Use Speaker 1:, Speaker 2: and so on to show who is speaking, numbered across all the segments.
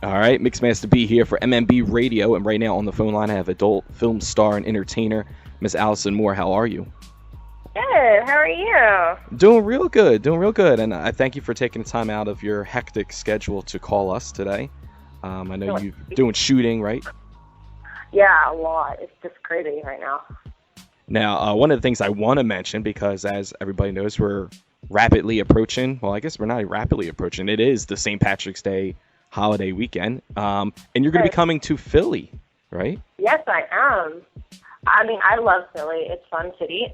Speaker 1: All right, Mixmaster B here for MMB Radio, and right now on the phone line I have adult film star and entertainer, Miss Allison Moore. How are you?
Speaker 2: Good. How are you?
Speaker 1: Doing real good, and I thank you for taking the time out of your hectic schedule to call us today. I know you're doing shooting, right?
Speaker 2: Yeah, a lot. It's just crazy right now.
Speaker 1: Now, one of the things I want to mention, because as everybody knows, we're rapidly approaching, well, I guess we're not rapidly approaching, it is the St. Patrick's Day holiday weekend, and you're going to be coming to Philly, right?
Speaker 2: Yes, I am. I mean, I love Philly. It's fun city.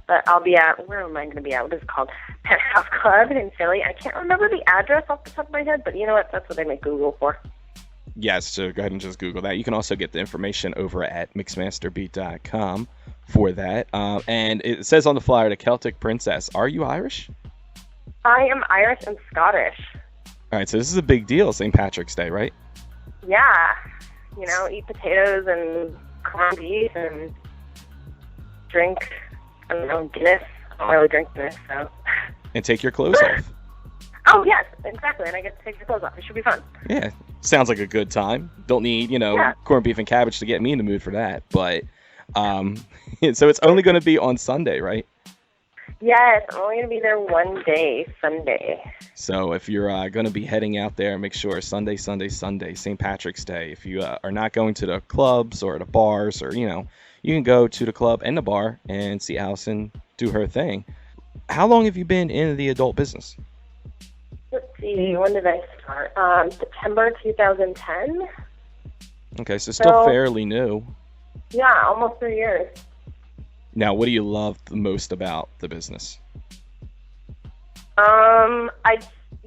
Speaker 2: But I'll be at, where am I going to be at? What is it called? Penthouse Club in Philly. I can't remember the address off the top of my head, but you know what? That's what they make Google for.
Speaker 1: Yes, so go ahead and just Google that. You can also get the information over at mixmasterbeat.com for that. And it says on the flyer, the Celtic Princess. Are you Irish?
Speaker 2: I am Irish and Scottish.
Speaker 1: All right, so this is a big deal, St. Patrick's Day, right?
Speaker 2: Yeah. You know, eat potatoes and corned beef and drink, I don't know, Guinness. I don't really drink Guinness, so.
Speaker 1: And take your clothes off.
Speaker 2: Oh, yes, exactly. And I get to take the clothes off. It should be fun.
Speaker 1: Yeah, sounds like a good time. Don't need, corned beef and cabbage to get me in the mood for that. But, so it's only going to be on Sunday, right?
Speaker 2: Yes, I'm only going to be there one day, Sunday.
Speaker 1: So if you're going to be heading out there, make sure Sunday, St. Patrick's Day. If you are not going to the clubs or the bars or, you can go to the club and the bar and see Allison do her thing. How long have you been in the adult business?
Speaker 2: Let's see, when did I start? September 2010.
Speaker 1: Okay, so still fairly new.
Speaker 2: Yeah, almost 3 years.
Speaker 1: Now, what do you love the most about the business?
Speaker 2: I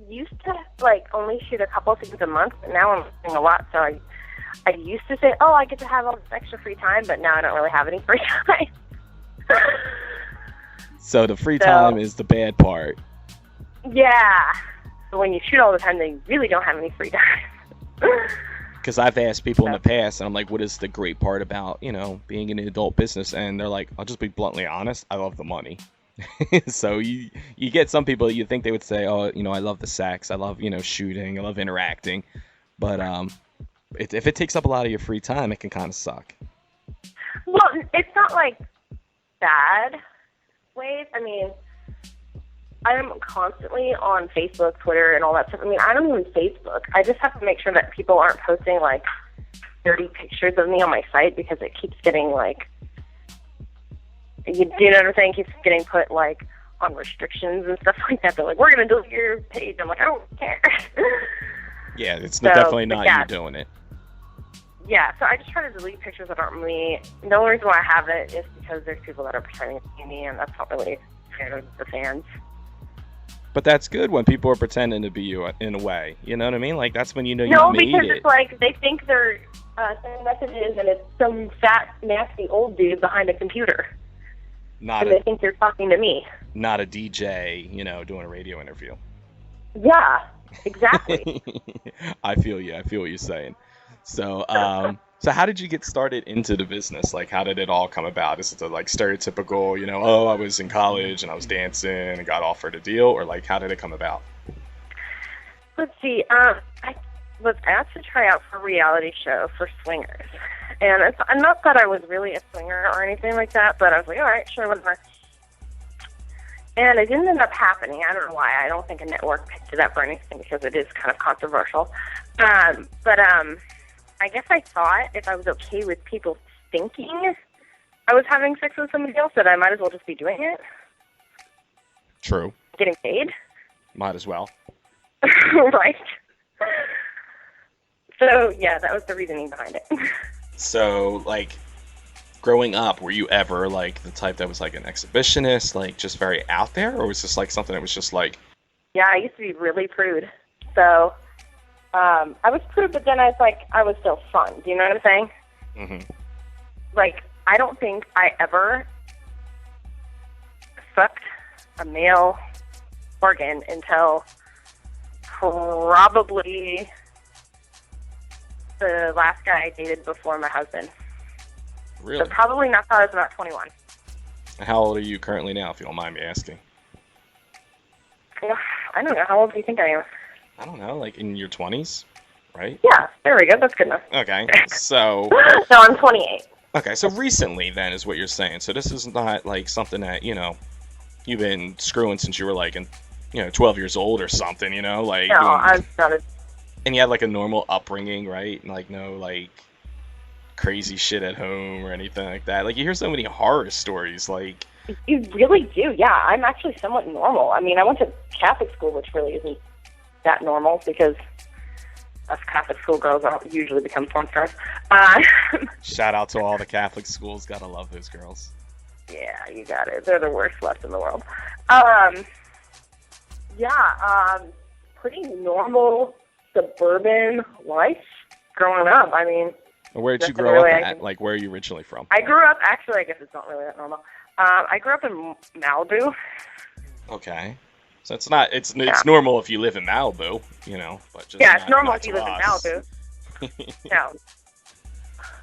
Speaker 2: used to only shoot a couple things a month, but now I'm shooting a lot. So I used to say, oh, I get to have all this extra free time, but now I don't really have any free time.
Speaker 1: So the free time is the bad part.
Speaker 2: Yeah. But when you shoot all the time, then you really don't have any free time.
Speaker 1: Because I've asked people in the past, and I'm like, what is the great part about, being in the adult business? And they're like, I'll just be bluntly honest, I love the money. So you get some people, you think they would say, oh, I love the sex, I love, shooting, I love interacting. But if it takes up a lot of your free time, it can kind of suck.
Speaker 2: Well, it's not like bad ways. I mean, I am constantly on Facebook, Twitter, and all that stuff. I mean, I don't even Facebook. I just have to make sure that people aren't posting, dirty pictures of me on my site because it keeps getting, you know what I'm saying? Keeps getting put, on restrictions and stuff like that. They're like, we're going to delete your page. I'm like, I don't care.
Speaker 1: Yeah, it's definitely not you doing it.
Speaker 2: Yeah, so I just try to delete pictures that aren't me. The only reason why I have it is because there's people that are pretending to be me, and that's not really fair to the fans.
Speaker 1: But that's good when people are pretending to be you in a way. You know what I mean? That's when you know you made it.
Speaker 2: No, because it's they think they're sending messages, and it's some fat, nasty old dude behind a computer. They think they're talking to me.
Speaker 1: Not a DJ, doing a radio interview.
Speaker 2: Yeah, exactly.
Speaker 1: I feel you. I feel what you're saying. So, so how did you get started into the business? How did it all come about? Is it the stereotypical, oh, I was in college and I was dancing and got offered a deal, or how did it come about?
Speaker 2: Let's see. I was asked to try out for a reality show for swingers, and it's not that I was really a swinger or anything like that, but I was like, all right, sure, whatever. And it didn't end up happening. I don't know why. I don't think a network picked it up or anything because it is kind of controversial. But I guess I thought if I was okay with people thinking I was having sex with somebody else, that I might as well just be doing it.
Speaker 1: True.
Speaker 2: Getting paid.
Speaker 1: Might as well.
Speaker 2: Right. So, yeah, that was the reasoning behind it.
Speaker 1: So, growing up, were you ever, the type that was, an exhibitionist, just very out there? Or was this, something that was just,
Speaker 2: Yeah, I used to be really prude. So, I was prude, but then I was still fun. Do you know what I'm saying?
Speaker 1: Mm-hmm.
Speaker 2: I don't think I ever sucked a male organ until probably the last guy I dated before my husband.
Speaker 1: Really?
Speaker 2: So probably not till I was about 21.
Speaker 1: How old are you currently now, if you don't mind me asking?
Speaker 2: I don't know. How old do you think I am?
Speaker 1: I don't know, in your 20s? right?
Speaker 2: Yeah, there we go. That's good enough.
Speaker 1: Okay, so...
Speaker 2: No, I'm 28.
Speaker 1: Okay, so recently then is what you're saying. So this is not like something that, you've been screwing since you were like, 12 years old or something, like...
Speaker 2: No, I'm not a...
Speaker 1: And you had like a normal upbringing, right? Like no like crazy shit at home or anything like that. Like you hear so many horror stories, like...
Speaker 2: You really do, yeah. I'm actually somewhat normal. I mean, I went to Catholic school, which really isn't that normal because us Catholic school girls usually become porn stars.
Speaker 1: Shout out to all the Catholic schools. Gotta love those girls.
Speaker 2: Yeah, you got it. They're the worst left in the world. Pretty normal suburban life growing up. I mean...
Speaker 1: Where did you grow up at? Like, where are you originally from?
Speaker 2: I grew up... Actually, I guess it's not really that normal. I grew up in Malibu.
Speaker 1: Okay. So it's not... It's normal if you live in Malibu, but just...
Speaker 2: Yeah, it's normal if you live in Malibu.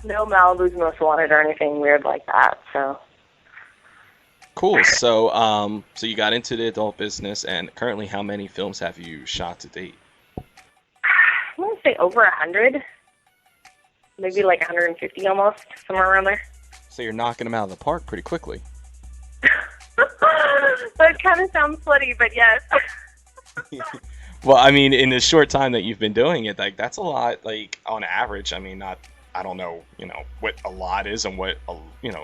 Speaker 2: No Malibu's Most Wanted or anything weird like that, so...
Speaker 1: Cool. So, so you got into the adult business, and currently how many films have you shot to date?
Speaker 2: I want to say over 100. Maybe like 150 almost, somewhere around there.
Speaker 1: So you're knocking them out of the park pretty quickly.
Speaker 2: That kind of sounds funny, but yes.
Speaker 1: Well, I mean, in the short time that you've been doing it, like that's a lot. Like on average, I mean, I don't know, what a lot is and what a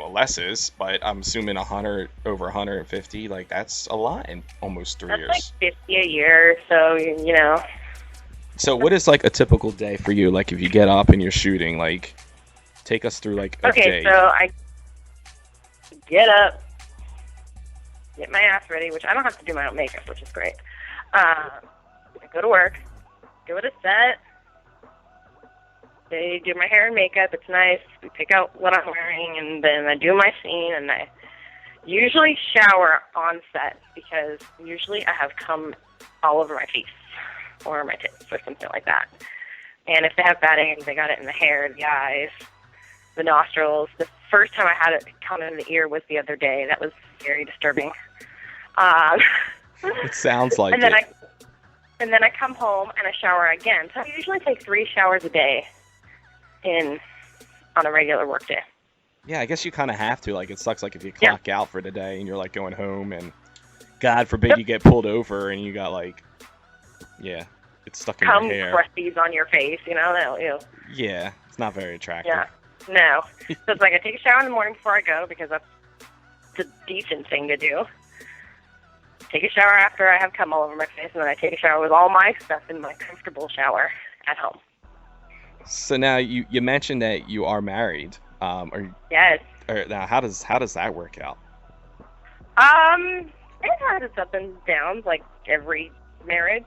Speaker 1: less is, but I'm assuming over 150. Like that's a lot in almost 3 years.
Speaker 2: That's like 50 a year, so
Speaker 1: So what is like a typical day for you? Like if you get up and you're shooting, like take us through like a day.
Speaker 2: Okay, so I get up, get my ass ready, which I don't have to do my own makeup, which is great. I go to work, go to set. They do my hair and makeup. It's nice. We pick out what I'm wearing, and then I do my scene, and I usually shower on set because usually I have cum all over my face or my tits or something like that. And if they have bad eggs, they got it in the hair, the eyes, the nostrils. The first time I had it come in the ear was the other day. That was very disturbing.
Speaker 1: It sounds like
Speaker 2: and then I come home and I shower again. So I usually take 3 showers a day on a regular work day.
Speaker 1: Yeah, I guess you kind of have to. Like, it sucks like if you clock out for the day and you're like going home and God forbid you get pulled over and you got like, it's stuck in your hair.
Speaker 2: Crusties on your face, ew.
Speaker 1: Yeah, it's not very attractive.
Speaker 2: Yeah, no. So it's like I take a shower in the morning before I go because that's the decent thing to do. Take a shower after I have cum all over my face, and then I take a shower with all my stuff in my comfortable shower at home.
Speaker 1: So now you mentioned that you are married.
Speaker 2: Yes.
Speaker 1: Now how does that work out?
Speaker 2: It has its ups and downs, like every marriage.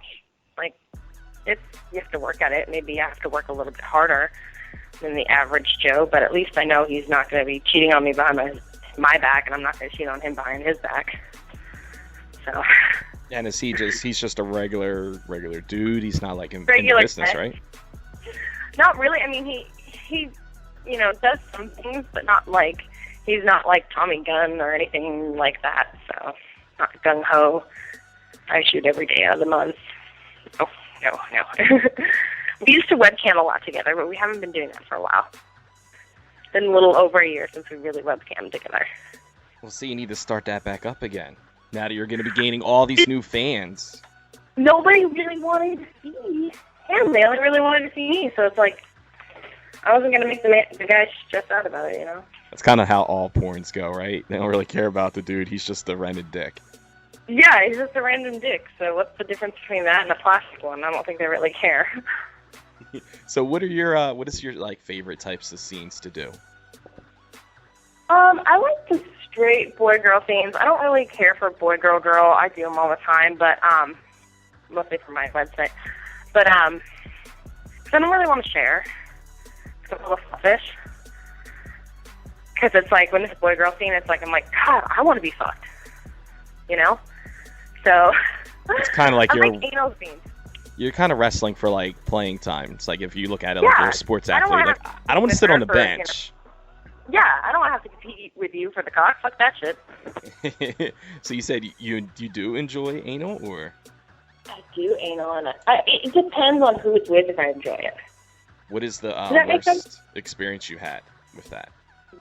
Speaker 2: Like you have to work at it. Maybe I have to work a little bit harder than the average Joe, but at least I know he's not going to be cheating on me behind my back, and I'm not going to cheat on him behind his back. So.
Speaker 1: And he's just a regular dude? He's not like in the business, right?
Speaker 2: Not really. I mean, he does some things, but not like, he's not like Tommy Gunn or anything like that. So, not gung-ho. I shoot every day of the month. Oh, no. We used to webcam a lot together, but we haven't been doing that for a while. It's been a little over a year since we really webcammed together.
Speaker 1: Well, see, you need to start that back up again. Now that you're going to be gaining all these new fans.
Speaker 2: Nobody really wanted to see him. They only really wanted to see me. So it's like, I wasn't going to make the guy stress out about it,
Speaker 1: That's kind of how all porns go, right? They don't really care about the dude. He's just a rented dick.
Speaker 2: Yeah, he's just a random dick. So what's the difference between that and a plastic one? I don't think they really care.
Speaker 1: So what is your like favorite types of scenes to do?
Speaker 2: I like the straight boy-girl scenes. I don't really care for boy-girl-girl. I do them all the time, but mostly for my website. But because I don't really want to share. It's a little selfish. Because it's like when it's a boy-girl scene, it's like I'm like, God, I want to be fucked. So
Speaker 1: it's kind of like
Speaker 2: like anal scenes.
Speaker 1: You're kind of wrestling for like playing time. It's like if you look at it like you're a sports athlete. Like, I don't want to sit on the bench.
Speaker 2: Yeah, I don't want to have to compete with you for the cock. Fuck that shit.
Speaker 1: So you said you do enjoy anal, or?
Speaker 2: I do anal, and it depends on who it's with if I enjoy it.
Speaker 1: What is the
Speaker 2: Does that make sense?
Speaker 1: worst experience you had with that?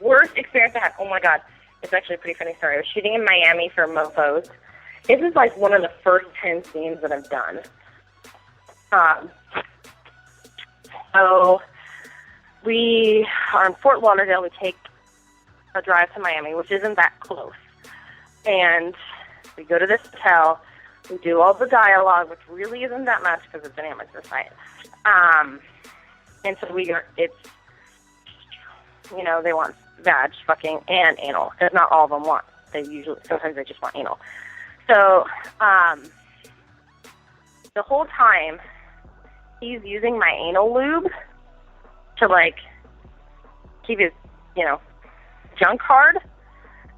Speaker 2: Worst experience I had. Oh my god, it's actually a pretty funny story. I was shooting in Miami for Mofos. This is like one of the first 10 scenes that I've done. So we are in Fort Lauderdale. We take a drive to Miami, which isn't that close. And we go to this hotel. We do all the dialogue, which really isn't that much because it's an amateur site. And so it's, you know, they want vag, fucking, and anal. Not all of them want. Sometimes they just want anal. So, the whole time, he's using my anal lube to, like, keep his, you know, junk hard.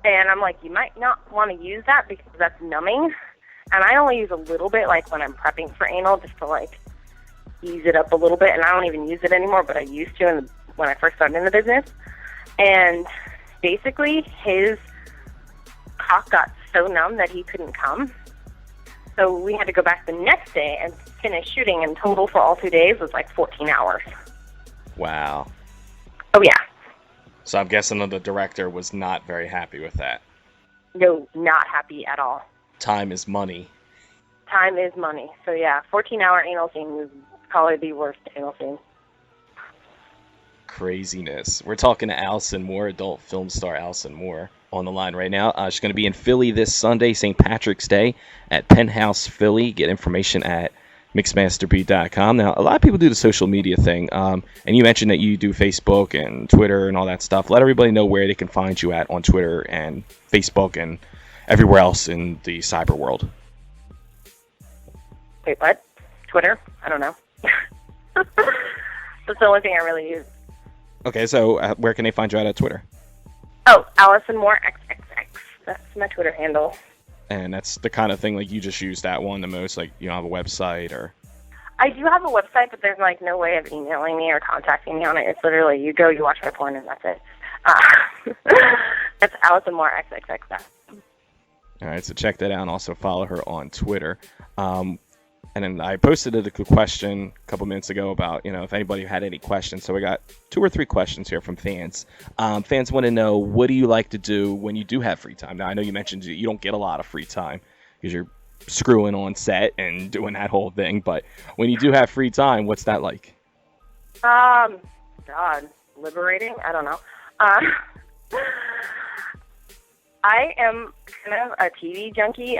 Speaker 2: And I'm like, you might not want to use that because that's numbing. And I only use a little bit, like, when I'm prepping for anal, just to, like, ease it up a little bit. And I don't even use it anymore, but I used to when I first started in the business. And basically, his cock got so numb that he couldn't come. So we had to go back the next day and finish shooting. And total for all 2 days was like 14 hours.
Speaker 1: Wow.
Speaker 2: Oh, yeah.
Speaker 1: So I'm guessing the director was not very happy with that.
Speaker 2: No, not happy at all.
Speaker 1: Time is money.
Speaker 2: Time is money. So, yeah, 14-hour anal scene was probably the worst anal scene.
Speaker 1: Craziness. We're talking to Allison Moore, adult film star Allison Moore, on the line right now. She's going to be in Philly this Sunday, St. Patrick's Day, at Penthouse Philly. Get information at mixmasterbeat.com. Now, a lot of people do the social media thing, and you mentioned that you do Facebook and Twitter and all that stuff. Let everybody know where they can find you at on Twitter and Facebook and everywhere else in the cyber world.
Speaker 2: Wait, what? Twitter? I don't know. That's the only thing I really use.
Speaker 1: Okay, so where can they find you at Twitter?
Speaker 2: Oh, Allison Moore XXX. That's my Twitter handle.
Speaker 1: And that's the kind of thing, like, you just use that one the most, like, you don't have a website or...
Speaker 2: I do have a website, but there's, like, no way of emailing me or contacting me on it. It's literally, you go, you watch my porn, and that's it. That's Allison Moore XXX.
Speaker 1: All right, so check that out and also follow her on Twitter. And then I posted a question a couple minutes ago about, you know, if anybody had any questions. So we got 2 or 3 questions here from fans. Fans want to know, what do you like to do when you do have free time? Now, I know you mentioned you don't get a lot of free time because you're screwing on set and doing that whole thing. But when you do have free time, what's that like?
Speaker 2: God, liberating? I don't know. I am kind of a TV junkie.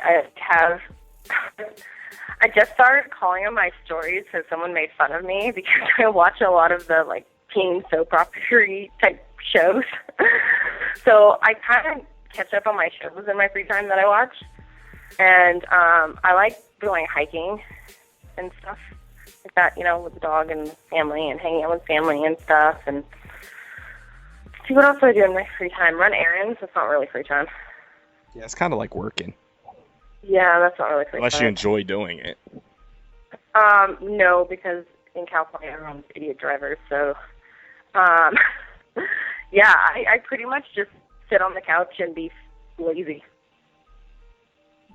Speaker 2: I just started calling them my stories because someone made fun of me because I watch a lot of the, like, teen soap opera type shows. So I kind of catch up on my shows in my free time that I watch. And I like going hiking and stuff like that, you know, with the dog and family and hanging out with family and stuff. And see, what else do I do in my free time? Run errands. That's not really free time.
Speaker 1: Yeah, it's kind of like working.
Speaker 2: Yeah, that's not really free
Speaker 1: Unless
Speaker 2: time.
Speaker 1: you enjoy doing it.
Speaker 2: No, because in California everyone's idiot drivers, so, yeah, I pretty much just sit on the couch and be lazy.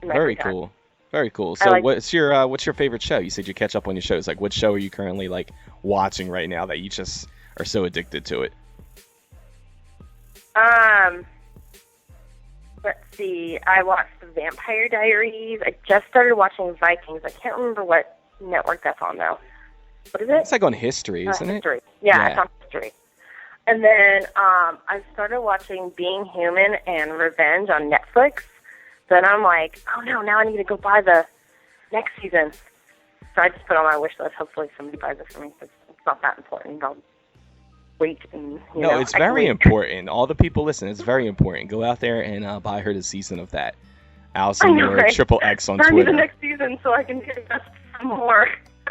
Speaker 1: Very cool. Very cool. So what's your favorite show? You said you catch up on your shows. Like, what show are you currently, like, watching right now that you just are so addicted to it?
Speaker 2: Let's see. I watched The Vampire Diaries. I just started watching Vikings. I can't remember what network that's on, though. What is it?
Speaker 1: It's like on History, isn't
Speaker 2: History.
Speaker 1: it?
Speaker 2: Yeah, it's on History. And then I started watching Being Human and Revenge on Netflix. Then I'm like, oh, no, now I need to go buy the next season. So I just put it on my wish list. Hopefully somebody buys it for me. It's not that important. I'll wait and,
Speaker 1: No, it's very important. All the people listen. It's very important. Go out there and buy her the season of that. Allison Moore,
Speaker 2: right?
Speaker 1: XXX on
Speaker 2: Buy me
Speaker 1: Twitter.
Speaker 2: the next season so I can invest some more.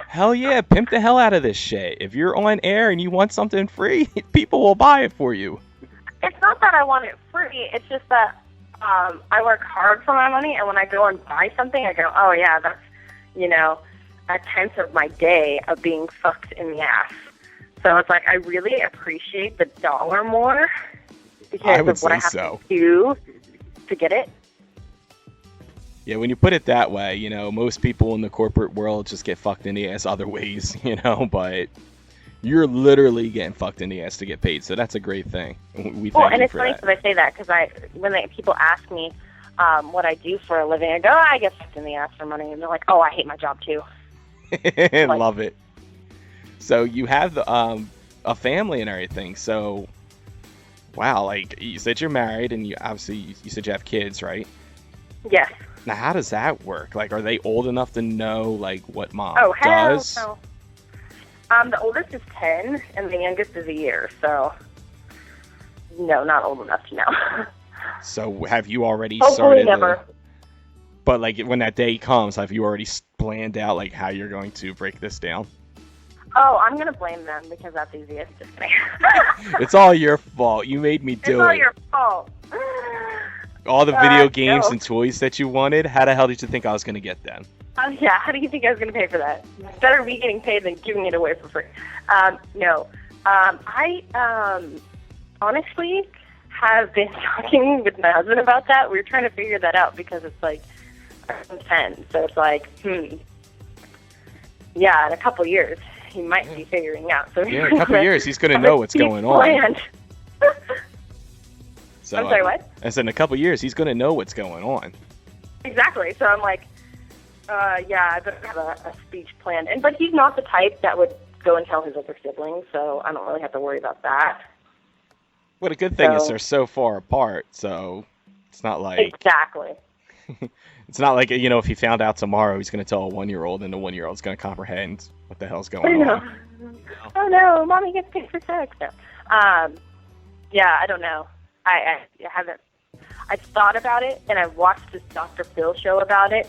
Speaker 1: Hell yeah, pimp the hell out of this shit. If you're on air and you want something free, people will buy it for you.
Speaker 2: It's not that I want it free. It's just that I work hard for my money, and when I go and buy something, I go, oh yeah, that's, you know, a tenth of my day of being fucked in the ass. So it's like I really appreciate the dollar more because of what I have to do to get it.
Speaker 1: Yeah, when you put it that way, you know, most people in the corporate world just get fucked in the ass other ways, you know, but You're literally getting fucked in the ass to get paid, so that's a great thing. We
Speaker 2: Well,
Speaker 1: thank
Speaker 2: and
Speaker 1: you
Speaker 2: it's
Speaker 1: for
Speaker 2: funny
Speaker 1: that.
Speaker 2: because I say that because when people ask me what I do for a living, I go, oh, I get fucked in the ass for money, and they're like, oh, I hate my job too. Like,
Speaker 1: Love it. So you have a family and everything. So wow, like you said you're married, and you said you have kids, right?
Speaker 2: yes.
Speaker 1: Now how does that work? Like, are they old enough to know like what mom
Speaker 2: Oh, hell
Speaker 1: does?
Speaker 2: no. The oldest is 10, and the youngest is a year, so no, not old enough to know.
Speaker 1: So have you already
Speaker 2: Hopefully
Speaker 1: started?
Speaker 2: never.
Speaker 1: But like when that day comes, have you already planned out like how you're going to break this down?
Speaker 2: Oh, I'm going to blame them because that's easiest. Just kidding.
Speaker 1: It's all your fault. You made me do
Speaker 2: It's all
Speaker 1: it.
Speaker 2: your fault.
Speaker 1: All the video games
Speaker 2: no.
Speaker 1: and toys that you wanted. How the hell did you think I was going to get them?
Speaker 2: Yeah, how do you think I was going to pay for that? It's better me getting paid than giving it away for free. No. I honestly have been talking with my husband about that. We were trying to figure that out because it's like I'm 10, so it's like, yeah, in a couple years he might be figuring out. So
Speaker 1: Yeah, in a couple years he's going to know what's going on.
Speaker 2: Planned.
Speaker 1: So,
Speaker 2: I'm sorry, what?
Speaker 1: I said in a couple years he's going to know what's going on.
Speaker 2: Exactly. So I'm like, yeah, I better have a speech planned. But he's not the type that would go and tell his older siblings, so I don't really have to worry about that.
Speaker 1: What a good thing is
Speaker 2: So-
Speaker 1: they're so far apart, so it's not like
Speaker 2: Exactly.
Speaker 1: it's not like if he found out tomorrow he's going to tell a 1-year-old and the 1-year-old's going to comprehend what the hell's
Speaker 2: I
Speaker 1: going
Speaker 2: know.
Speaker 1: on.
Speaker 2: Oh no, mommy gets paid for sex. No. Yeah, I don't know. I haven't. I've thought about it, and I've watched this Dr. Phil show about it,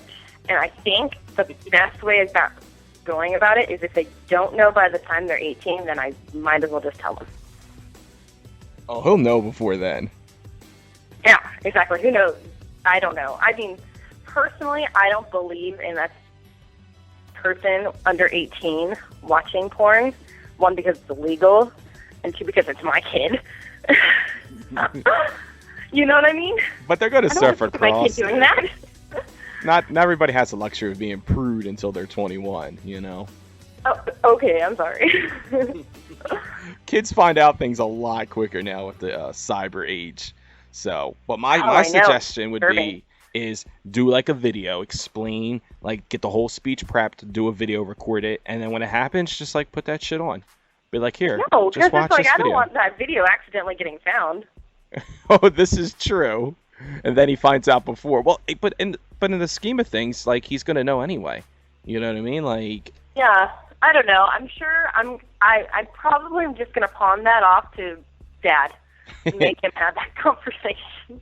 Speaker 2: and I think the best way about going about it is if they don't know by the time they're 18, then I might as well just tell them.
Speaker 1: Oh, he'll know before then.
Speaker 2: Yeah, exactly. Who knows? I don't know. I mean, personally, I don't believe in that person under 18 watching porn. One, because it's illegal, and two, because it's my kid. You know what I mean?
Speaker 1: But they're going to
Speaker 2: I don't
Speaker 1: surf
Speaker 2: want to see my kid
Speaker 1: across.
Speaker 2: doing that.
Speaker 1: Not everybody has the luxury of being prude until they're 21,
Speaker 2: Oh, okay, I'm sorry.
Speaker 1: Kids find out things a lot quicker now with the cyber age. So, but my
Speaker 2: I know.
Speaker 1: suggestion would
Speaker 2: Disturbing.
Speaker 1: be is do like a video, explain, like get the whole speech prepped, do a video, record it, and then when it happens, just like put that shit on. Be like, here,
Speaker 2: No,
Speaker 1: just
Speaker 2: because
Speaker 1: watch
Speaker 2: it's like
Speaker 1: this
Speaker 2: I don't
Speaker 1: video.
Speaker 2: want that video accidentally getting found.
Speaker 1: Oh, this is true. And then he finds out before. Well, but in the scheme of things, like he's gonna know anyway. You know what I mean? Like,
Speaker 2: Yeah, I don't know. I'm sure I probably am just gonna pawn that off to Dad and make him have that conversation.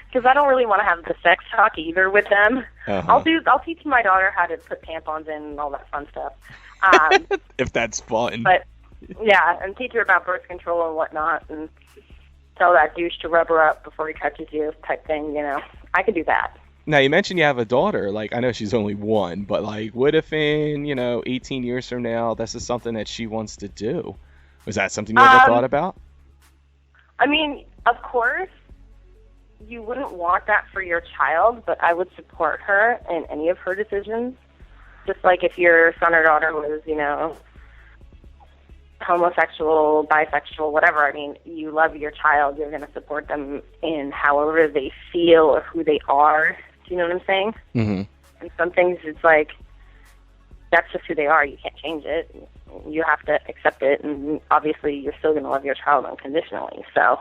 Speaker 2: Because I don't really want to have the sex talk either with them.
Speaker 1: Uh-huh.
Speaker 2: I'll teach my daughter how to put tampons in and all that fun stuff.
Speaker 1: if that's fun.
Speaker 2: But yeah, and teach her about birth control and whatnot, and tell that douche to rub her up before he touches you, type thing. I can do that.
Speaker 1: Now, you mentioned you have a daughter. Like, I know she's only 1, but like, what if in 18 years from now, this is something that she wants to do? Was that something you ever thought about?
Speaker 2: I mean, of course, you wouldn't want that for your child, but I would support her in any of her decisions. Just like if your son or daughter was, homosexual, bisexual, whatever. I mean, you love your child. You're going to support them in however they feel or who they are. Do you know what I'm saying?
Speaker 1: Mm-hmm.
Speaker 2: And some things, it's like, that's just who they are. You can't change it. You have to accept it. And obviously, you're still going to love your child unconditionally. So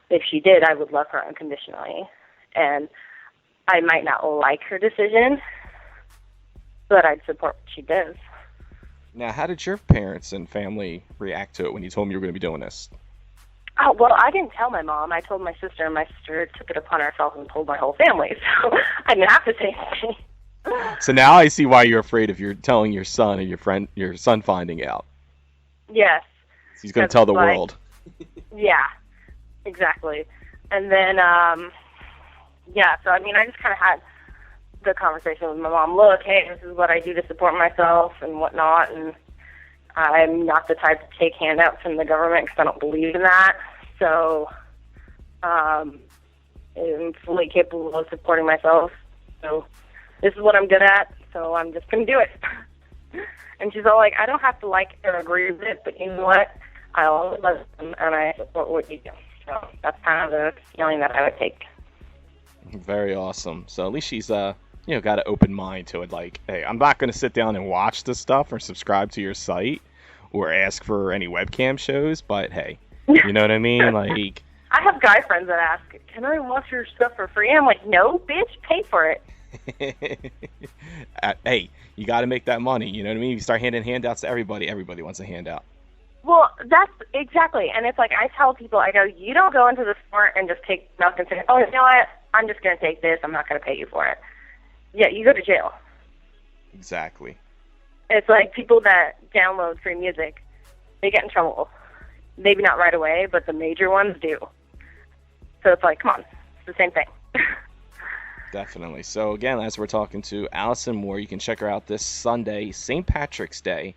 Speaker 2: if she did, I would love her unconditionally. And I might not like her decision, but I'd support what she does.
Speaker 1: Now, how did your parents and family react to it when you told them you were going to be doing this?
Speaker 2: Oh, well, I didn't tell my mom. I told my sister, and my sister took it upon herself and told my whole family. So I didn't have to say anything.
Speaker 1: So now I see why you're afraid if you're telling your son or your son finding out.
Speaker 2: Yes.
Speaker 1: He's going to tell the
Speaker 2: like-
Speaker 1: world.
Speaker 2: Yeah, exactly. And then, yeah, so I mean, I just kind of had the conversation with my mom. Look, hey, this is what I do to support myself and whatnot, and I'm not the type to take handouts from the government because I don't believe in that. So I'm fully capable of supporting myself. So this is what I'm good at, so I'm just going to do it. And she's all like, I don't have to like it or agree with it, but you know what? I always love them, and I support what you do. So that's kind of the feeling that I would take.
Speaker 1: Very awesome. So at least she's got an open mind to it. Like, hey, I'm not going to sit down and watch this stuff or subscribe to your site or ask for any webcam shows, but hey, you know what I mean? Like,
Speaker 2: I have guy friends that ask, can I watch your stuff for free? I'm like, no, bitch, pay for it.
Speaker 1: Hey, you got to make that money. You know what I mean? You start handing handouts to everybody. Everybody wants a handout.
Speaker 2: Well, that's exactly. And it's like I tell people, I go, you don't go into the store and just take nothing and say, oh, you know what? I'm just going to take this. I'm not going to pay you for it. Yeah, you go to jail.
Speaker 1: Exactly.
Speaker 2: It's like people that download free music, they get in trouble. Maybe not right away, but the major ones do. So it's like, come on, it's the same thing.
Speaker 1: Definitely. So again, as we're talking to Allison Moore, you can check her out this Sunday, St. Patrick's Day,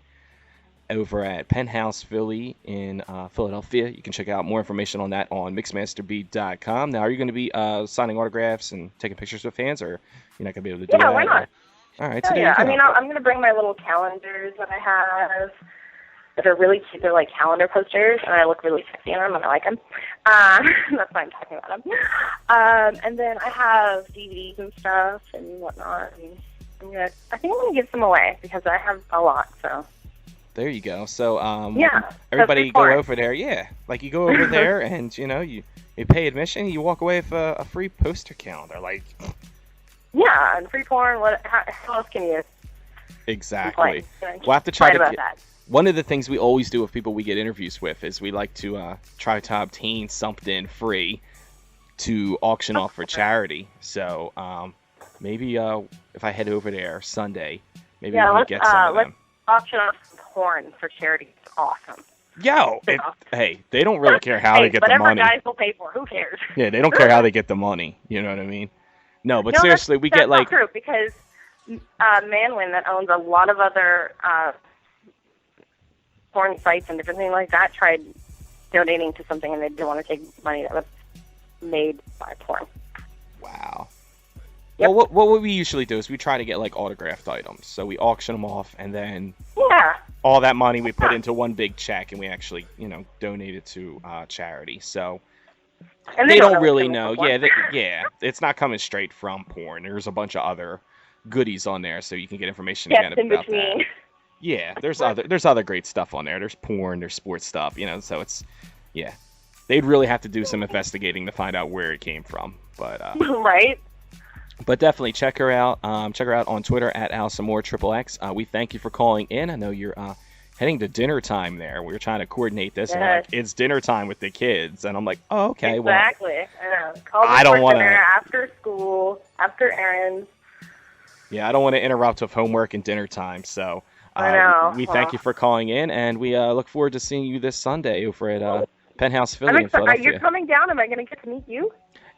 Speaker 1: over at Penthouse Philly in Philadelphia. You can check out more information on that on mixmasterbeat.com. Now, are you going to be signing autographs and taking pictures with fans, or you're not going to be able to do that?
Speaker 2: Yeah, why not?
Speaker 1: All right.
Speaker 2: Oh,
Speaker 1: So
Speaker 2: yeah. I mean, I'm going to bring my little calendars that I have. They're really cute. They're like calendar posters, and I look really sexy in them, and I like them. That's why I'm talking about them. And then I have DVDs and stuff and whatnot. And I think I'm going to give some away because I have a lot, so.
Speaker 1: There you go. So
Speaker 2: yeah,
Speaker 1: everybody go over there. Yeah, like you go over there and you pay admission. You walk away with a free poster calendar. Like,
Speaker 2: yeah, and free porn. How else can you?
Speaker 1: Exactly. We'll have to try
Speaker 2: about that.
Speaker 1: One of the things we always do with people we get interviews with is we like to try to obtain something free to auction off for charity. So maybe if I head over there Sunday, maybe we can get some of them.
Speaker 2: Auction off porn for charity. It's awesome.
Speaker 1: Yo, hey, they don't really care how they get the money.
Speaker 2: Whatever guys will pay for, who cares?
Speaker 1: Yeah, they don't care how they get the money. You know what I mean? No, but seriously, we get like.
Speaker 2: That's not true because Manwin, that owns a lot of other porn sites and different things like that, tried donating to something and they didn't want to take money that was made by porn.
Speaker 1: Wow.
Speaker 2: Yep.
Speaker 1: Well, what we usually do is we try to get like autographed items. So we auction them off, and then all that money we put into one big check, and we actually, donate it to charity. So they don't really know. Yeah, it's not coming straight from porn. There's a bunch of other goodies on there, so you can get information again about that. Yeah, there's other great stuff on there. There's porn, there's sports stuff, so it's they'd really have to do some investigating to find out where it came from. But
Speaker 2: right.
Speaker 1: But definitely check her out. Check her out on Twitter at Allison Moore XXX. We thank you for calling in. I know you're heading to dinner time there. We were trying to coordinate this. And like, it's dinner time with the kids, and I'm like, oh, okay.
Speaker 2: Exactly.
Speaker 1: Well,
Speaker 2: I don't want to after school, after errands.
Speaker 1: Yeah, I don't want to interrupt with homework and dinner time. So we thank you for calling in, and we look forward to seeing you this Sunday over at Penthouse Philly in Philadelphia.
Speaker 2: Are you coming down? Am I going to get to meet you?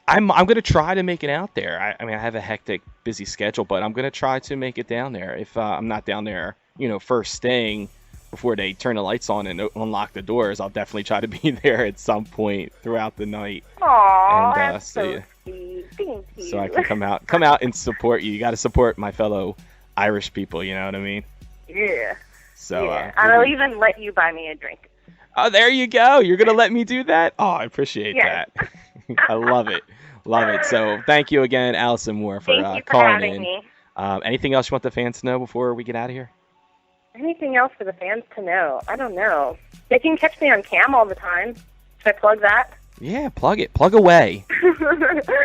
Speaker 1: I'm going to try to make it out there. I mean, I have a hectic, busy schedule, but I'm going to try to make it down there. If I'm not down there, first thing before they turn the lights on and unlock the doors, I'll definitely try to be there at some point throughout the night.
Speaker 2: Aww, that's so sweet. Thank you.
Speaker 1: So I can come out and support you. You got to support my fellow Irish people. You know what I mean?
Speaker 2: Yeah.
Speaker 1: So
Speaker 2: I'll even let you buy me a drink.
Speaker 1: Oh, there you go. You're going to let me do that? Oh, I appreciate that. I love it. Love it. So thank you again, Allison Moore, for
Speaker 2: calling in.
Speaker 1: Thank you for having me. Anything else you want the fans to know before we get out of here?
Speaker 2: Anything else for the fans to know? I don't know. They can catch me on cam all the time. Should I plug that?
Speaker 1: Yeah, plug it. Plug away.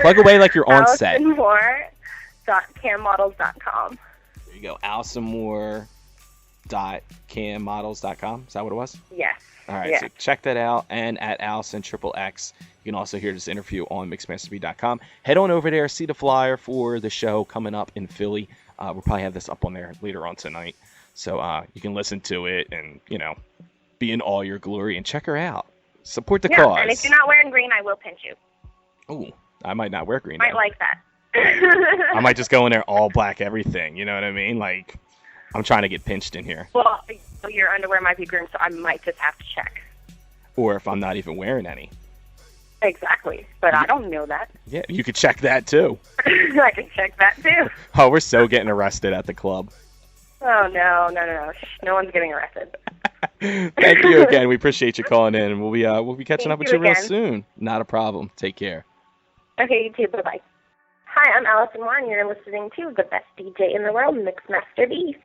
Speaker 1: Plug away like you're on set.
Speaker 2: AllisonMoore.cammodels.com.
Speaker 1: There you go. AllisonMoore.cammodels.com. Is that what it was?
Speaker 2: Yes.
Speaker 1: All right, so check that out. And at Allison XXX, you can also hear this interview on mixmasterbeat.com. Head on over there, see the flyer for the show coming up in Philly. We'll probably have this up on there later on tonight. So you can listen to it and, be in all your glory and check her out. Support the cause.
Speaker 2: And if you're not wearing green, I will pinch you.
Speaker 1: Ooh, I might not wear green.
Speaker 2: Might like that.
Speaker 1: I might just go in there all black everything. You know what I mean? Like, I'm trying to get pinched in here.
Speaker 2: Well, your underwear might be green, so I might just have to check.
Speaker 1: Or if I'm not even wearing any.
Speaker 2: Exactly. But I don't know that.
Speaker 1: Yeah, you could check that too.
Speaker 2: I can check that too.
Speaker 1: Oh, we're so getting arrested at the club.
Speaker 2: Oh, no. Shh, no one's getting arrested.
Speaker 1: Thank you again. We appreciate you calling in, and we'll be catching up
Speaker 2: Thank
Speaker 1: with
Speaker 2: you
Speaker 1: you real
Speaker 2: again.
Speaker 1: soon. Not a problem. Take care.
Speaker 2: Okay, you too. Bye-bye. Hi, I'm Allison Moore, and you're listening to the best DJ in the world, Mixmaster B.